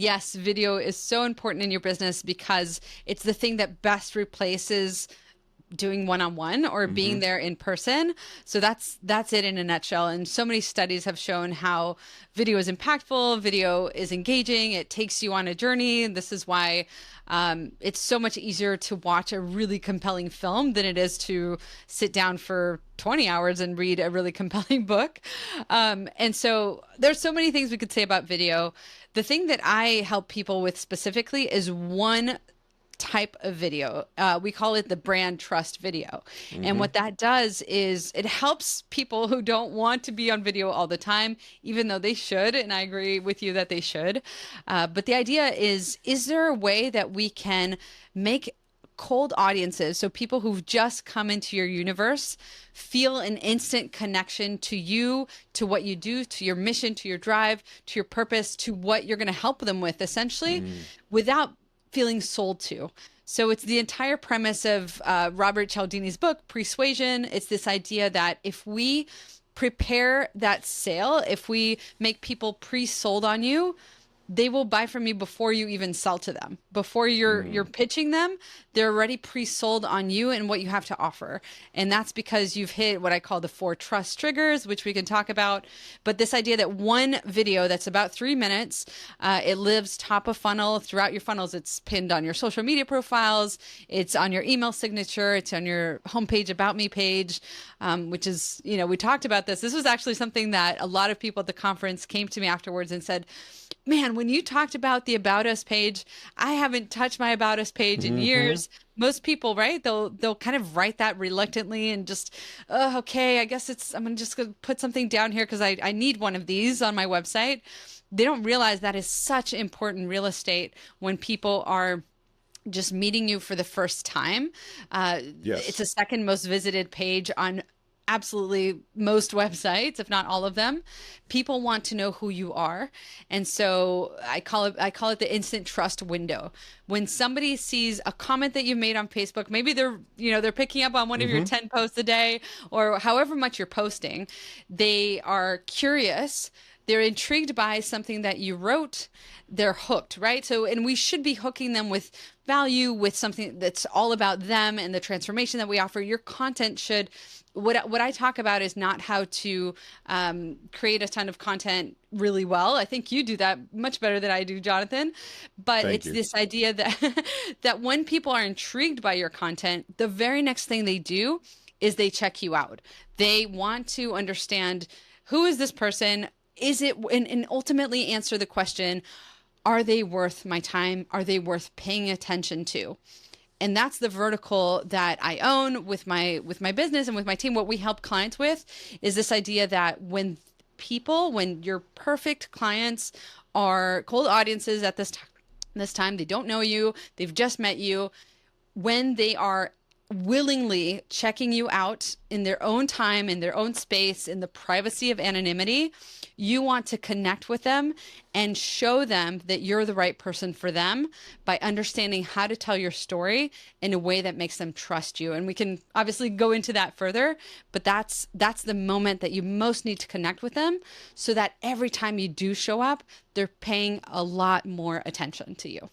Yes, video is so important in your business because it's the thing that best replaces doing one-on-one or being Hmm. there in person. So that's it in a nutshell. And so many studies have shown how video is impactful, video is engaging, it takes you on a journey. This is why it's so much easier to watch a really compelling film than it is to sit down for 20 hours and read a really compelling book. And so there's so many things we could say about video. The thing that I help people with specifically is one type of video. We call it the brand trust video. And Hmm. what that does is it helps people who don't want to be on video all the time, even though they should. And I agree with you that they should. But the idea is there a way that we can make cold audiences, so people who've just come into your universe, feel an instant connection to you, to what you do, to your mission, to your drive, to your purpose, to what you're going to help them with, essentially, Mm. without feeling sold to. So it's the entire premise of Robert Cialdini's book, Persuasion. It's this idea that if we prepare that sale, if we make people pre-sold on you, they will buy from you before you even sell to them. Before you're Mm. pitching them, they're already pre-sold on you and what you have to offer. And that's because you've hit what I call the four trust triggers, which we can talk about. But this idea that one video that's about 3 minutes, it lives top of funnel throughout your funnels. It's pinned on your social media profiles, it's on your email signature, it's on your homepage about me page, which is, we talked about this. This was actually something that a lot of people at the conference came to me afterwards and said, man, when you talked about the About Us page, I haven't touched my About Us page in Hmm. years. Most people, right? They'll kind of write that reluctantly and just, oh, okay, I guess just gonna put something down here because I need one of these on my website. They don't realize that is such important real estate when people are just meeting you for the first time. It's Yes. the second most visited page on absolutely most websites, if not all of them. People want to know who you are. And so I call it the instant trust window. When somebody sees a comment that you made on Facebook, maybe they're picking up on one of your Hmm. 10 posts a day or however much you're posting, they are curious, they're intrigued by something that you wrote, they're hooked, right? So, and we should be hooking them with value, with something that's all about them and the transformation that we offer. Your content should, what I talk about is not how to create a ton of content really well. I think you do that much better than I do, Jonathan. But Thank it's you. this idea that that when people are intrigued by your content, the very next thing they do is they check you out. They want to understand, who is this person? Is it, and ultimately answer the question, are they worth my time? Are they worth paying attention to? And that's the vertical that I own with my business and with my team. What we help clients with is this idea that when your perfect clients are cold audiences at this time, they don't know you, they've just met you, when they are willingly checking you out in their own time, in their own space, in the privacy of anonymity, you want to connect with them and show them that you're the right person for them by understanding how to tell your story in a way that makes them trust you. And we can obviously go into that further, but that's the moment that you most need to connect with them so that every time you do show up, they're paying a lot more attention to you.